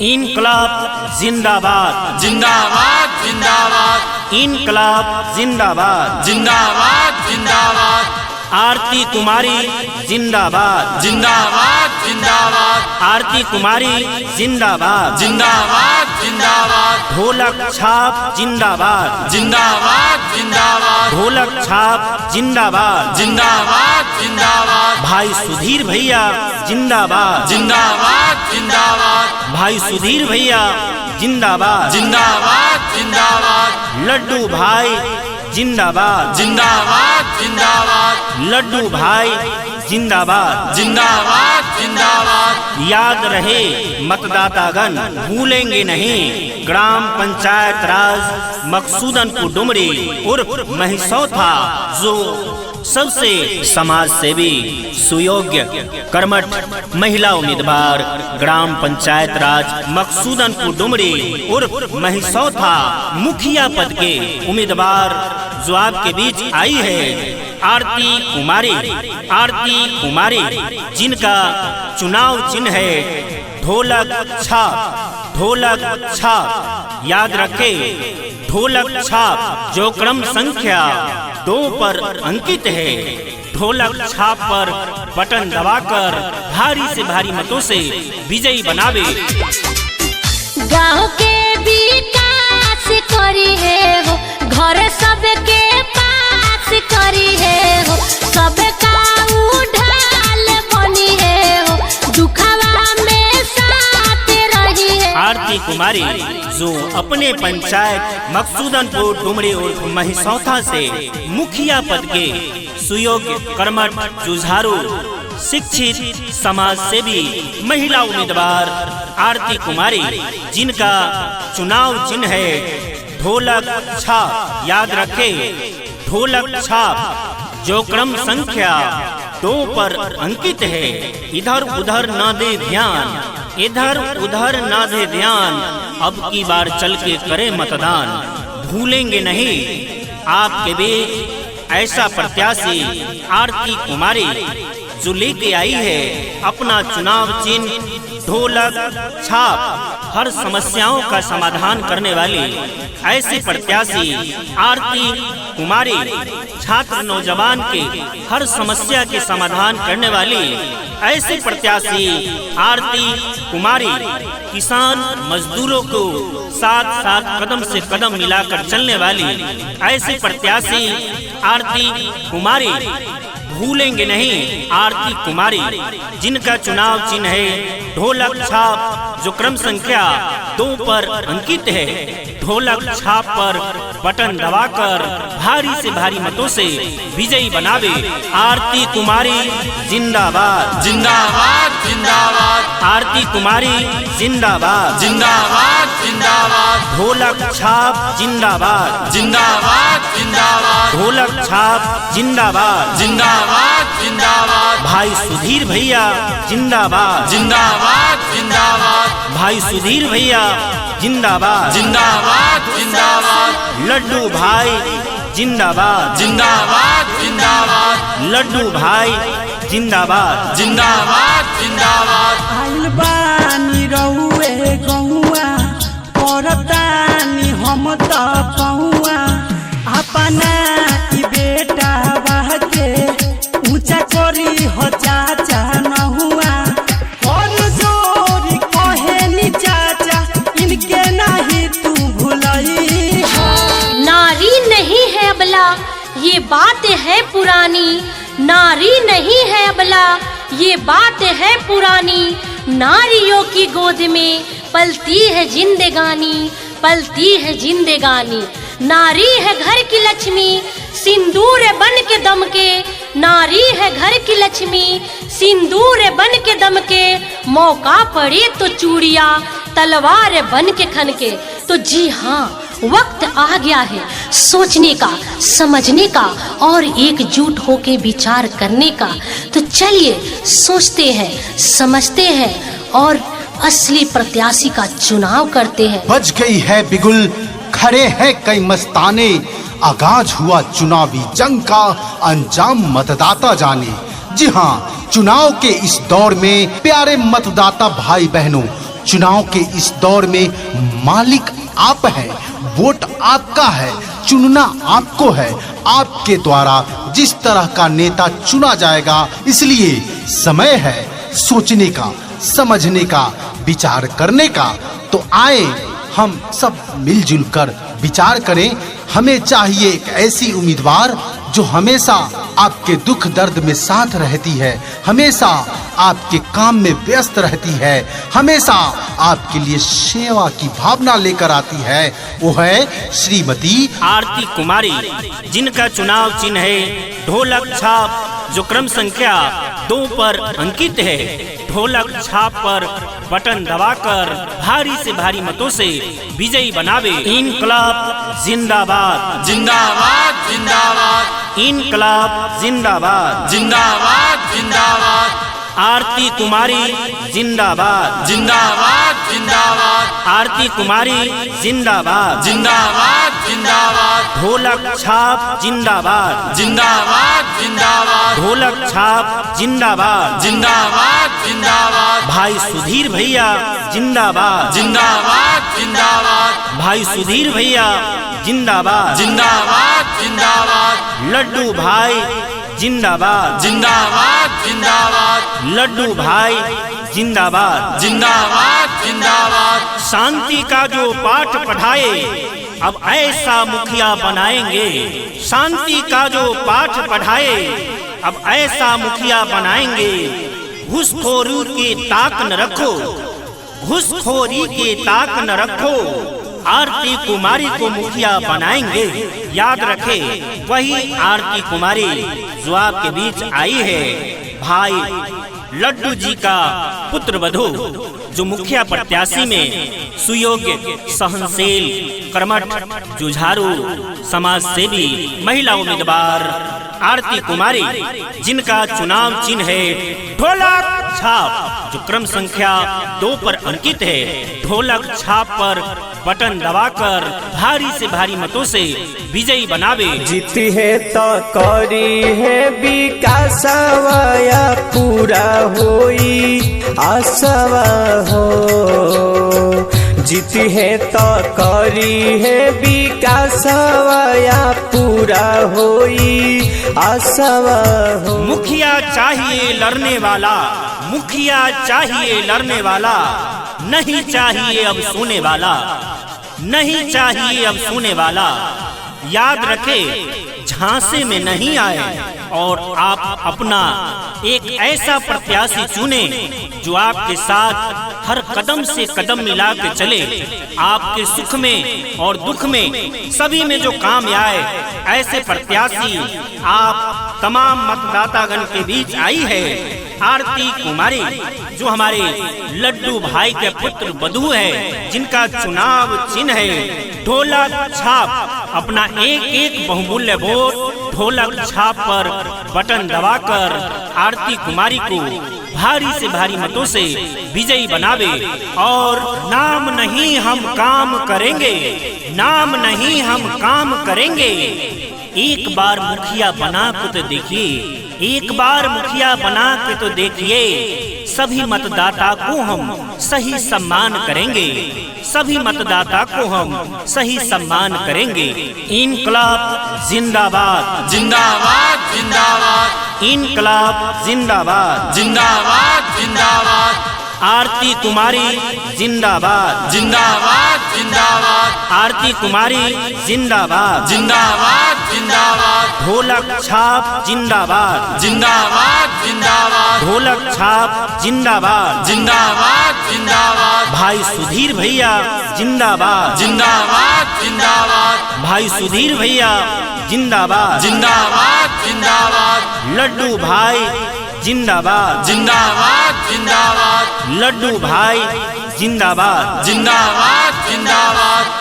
इनकलाब जिंदाबाद जिंदाबाद जिंदाबाद इनकलाब जिंदाबाद जिंदाबाद जिंदाबाद आरती कुमारी जिंदाबाद जिंदाबाद जिंदाबाद आरती कुमारी जिंदाबाद जिंदाबाद जिंदाबाद ढोलक छाप जिंदाबाद जिंदाबाद जिंदाबाद ढोलक छाप जिंदाबाद जिंदाबाद जिंदाबाद भाई सुधीर भैया जिंदाबाद जिंदाबाद जिंदाबाद भाई सुधीर भैया जिंदाबाद जिंदाबाद जिंदाबाद लड्डू भाई जिंदाबाद जिंदाबाद जिंदाबाद लड्डू भाई जिंदाबाद जिंदाबाद जिंदाबाद याद रहे मतदातागण भूलेंगे नहीं ग्राम पंचायत राज मकसूदनपुर डुमरी उर्फ महिसौथा जो सबसे समाज सेवी सुयोग्य कर्मठ महिला उम्मीदवार ग्राम पंचायत राज मकसूदनपुर डुमरी उर्फ महिसौथा मुखिया पद के उम्मीदवार जो आपके बीच आई है आरती कुमारी जिनका चुनाव चिन्ह है ढोलक छाप याद रखे ढोलक छाप जो क्रम संख्या 2 पर अंकित है ढोलक छाप पर बटन दबाकर भारी से भारी मतों से विजयी बनावे। गाँव के विकास करी है हो घर सबके पास करी है हो सबका उढाल बनी है हो दुखवा में साथ रही है। आरती कुमारी जो अपने पंचायत मकसूदनपुर डुमरी और महिसौथा से मुखिया पद के सुयोग्य कर्मठ जुझारू शिक्षित समाज सेवी महिला उम्मीदवार आरती कुमारी जिनका चुनाव चिन्ह है ढोलक छाप याद रखे ढोलक छाप जो क्रम संख्या 2 पर अंकित है इधर उधर न दे ध्यान अब की बार चल के करे मतदान भूलेंगे नहीं आपके बीच ऐसा प्रत्याशी आरती कुमारी जो लेके आई है अपना चुनाव चिन्ह ढोलक छाप हर समस्याओं का समाधान करने वाली ऐसी प्रत्याशी आरती कुमारी छात्र नौजवान के हर समस्या के समाधान करने वाली ऐसी प्रत्याशी आरती कुमारी किसान मजदूरों को साथ कदम से कदम मिलाकर चलने वाली ऐसी प्रत्याशी आरती कुमारी भूलेंगे नहीं आरती कुमारी जिनका चुनाव चिन्ह है ढोलक छाप जो क्रम संख्या 2 पर अंकित है ढोलक छाप पर बटन दबाकर भारी से भारी मतों से विजयी बनावे। आरती कुमारी जिंदाबाद जिंदाबाद जिंदाबाद आरती कुमारी जिंदाबाद जिंदाबाद जिंदाबाद ढोलक छाप जिंदाबाद जिंदाबाद जिंदाबाद ढोलक छाप जिंदाबाद जिंदाबाद जिंदाबाद भाई सुधीर भैया जिंदाबाद जिंदाबाद जिंदाबाद भाई सुधीर भैया जिंदाबाद जिंदाबाद जिंदाबाद लड्डू भाई जिंदाबाद जिंदाबाद जिंदाबाद लड्डू भाई जिंदाबाद जिंदाबाद जिंदाबाद आइल बानी रहुए गहुआ करतानी हम त पहुआ अपना ई बेटा बाके ऊंचा करी हो चाचा न हुआ और जोरी कहेनी चाचा इनके नहीं तू भुलई नारी नहीं है अबला ये बात है पुरानी नारी नहीं है अबला ये बात है पुरानी नारियों की गोद में पलती है जिंदगानी नारी है घर की लक्ष्मी सिंदूर बन के दम के नारी है घर की लक्ष्मी सिंदूर बन के दम के मौका पड़े तो चूड़िया तलवार बन के खन के। तो जी हाँ वक्त आ गया है सोचने का समझने का और एकजुट होके विचार करने का। तो चलिए सोचते हैं समझते हैं और असली प्रत्याशी का चुनाव करते हैं। बज गई है बिगुल खड़े हैं कई मस्ताने आगाज हुआ चुनावी जंग का अंजाम मतदाता जाने। जी हाँ चुनाव के इस दौर में प्यारे मतदाता भाई बहनों चुनाव के इस दौर में मालिक आप हैं, वोट आपका है, चुनना आपको है। आपके द्वारा जिस तरह का नेता चुना जाएगा, इसलिए समय है सोचने का, समझने का, विचार करने का। तो आए हम सब मिलजुल कर विचार करें। हमें चाहिए एक ऐसी उम्मीदवार जो हमेशा आपके दुख दर्द में साथ रहती है, हमेशा आपके काम में व्यस्त रहती है, हमेशा आपके लिए सेवा की भावना लेकर आती है। वो है श्रीमती आरती कुमारी, जिनका चुनाव चिन्ह है ढोलक छाप, जो क्रम संख्या 2 पर अंकित है। ढोलक छाप पर बटन दबाकर भारी से भारी मतों से विजयी बनावे। इनकलाब जिंदाबाद, जिंदाबाद जिंदाबाद, इनकलाब जिंदाबाद, जिंदाबाद जिंदाबाद, आरती कुमारी जिंदाबाद, जिंदाबाद जिंदाबाद, आरती कुमारी जिंदाबाद, जिंदाबाद जिंदाबाद, ढोलक छाप जिंदाबाद, जिंदाबाद जिंदाबाद, ढोलक छाप जिंदाबाद, जिंदाबाद जिंदाबाद, भाई सुधीर भैया जिंदाबाद, जिंदाबाद जिंदाबाद, भाई सुधीर भैया जिंदाबाद, जिंदाबाद जिंदाबाद, लड्डू भाई जिंदाबाद, जिंदाबाद जिंदाबाद, लड्डू भाई जिंदाबाद, जिंदाबाद जिंदाबाद, शांति का जो पाठ पढ़ाए अब ऐसा मुखिया बनाएंगे। शांति का जो पाठ पढ़ाए अब ऐसा मुखिया बनाएंगे। घूसखोरी के ताक न रखो, घूसखोरी के ताक न रखो, आरती कुमारी को मुखिया बनाएंगे। याद रखे वही आरती कुमारी जो आपके बीच आई है, भाई लड्डू जी का पुत्र वधू, जो मुखिया प्रत्याशी में सुयोग्य, सहनशील, कर्मठ, जुझारू, समाज सेवी महिला उम्मीदवार आरती कुमारी, जिनका चुनाव चिन्ह है ढोलक छाप, जो क्रम संख्या 2 पर अंकित है। ढोलक छाप पर बटन दबाकर भारी से भारी मतों से विजयी बनावे। जीती है तो करी है विकासवाया, पूरा होई आसवा हो। जीती है तो करी है विकासवाया, पूरा होई आसवा हो। मुखिया चाहिए लड़ने वाला, मुखिया चाहिए लड़ने वाला, नहीं चाहिए अब सोने वाला, नहीं चाहिए अब सोने वाला। याद रखे झांसे में नहीं आए और आप अपना एक ऐसा प्रत्याशी चुने जो आपके साथ हर कदम से कदम मिला के चले, आपके सुख में और दुख में सभी में जो काम आए। ऐसे प्रत्याशी आप तमाम मतदातागण के बीच आई है आरती कुमारी, जो हमारे लड्डू भाई के पुत्र वधू है, जिनका चुनाव चिन्ह है ढोलक छाप। अपना एक एक बहुमूल्य वोट ढोलक छाप पर बटन दबाकर आरती कुमारी को भारी से भारी मतों से विजयी बनावे। और नाम नहीं हम काम करेंगे, नाम नहीं हम काम करेंगे। एक बार मुखिया बना के तो देखिए, एक बार मुखिया बना के तो देखिए, सभी मतदाता को हम सही सम्मान करेंगे, सभी मतदाता को हम सही सम्मान करेंगे। इनकलाब जिंदाबाद, जिंदाबाद जिंदाबाद, इनकलाब जिंदाबाद, जिंदाबाद जिंदाबाद, आरती कुमारी जिंदाबाद, जिंदाबाद जिंदाबाद, आरती कुमारी जिंदाबाद, जिंदाबाद जिंदाबाद, ढोलक छाप जिंदाबाद, जिंदाबाद जिंदाबाद, ढोलक छाप जिंदाबाद, जिंदाबाद जिंदाबाद, भाई सुधीर भैया जिंदाबाद, जिंदाबाद जिंदाबाद, भाई सुधीर भैया जिंदाबाद, जिंदाबाद जिंदाबाद, लड्डू भाई जिंदाबाद, जिंदाबाद जिंदाबाद, लड्डू भाई जिंदाबाद, जिंदाबाद जिंदाबाद,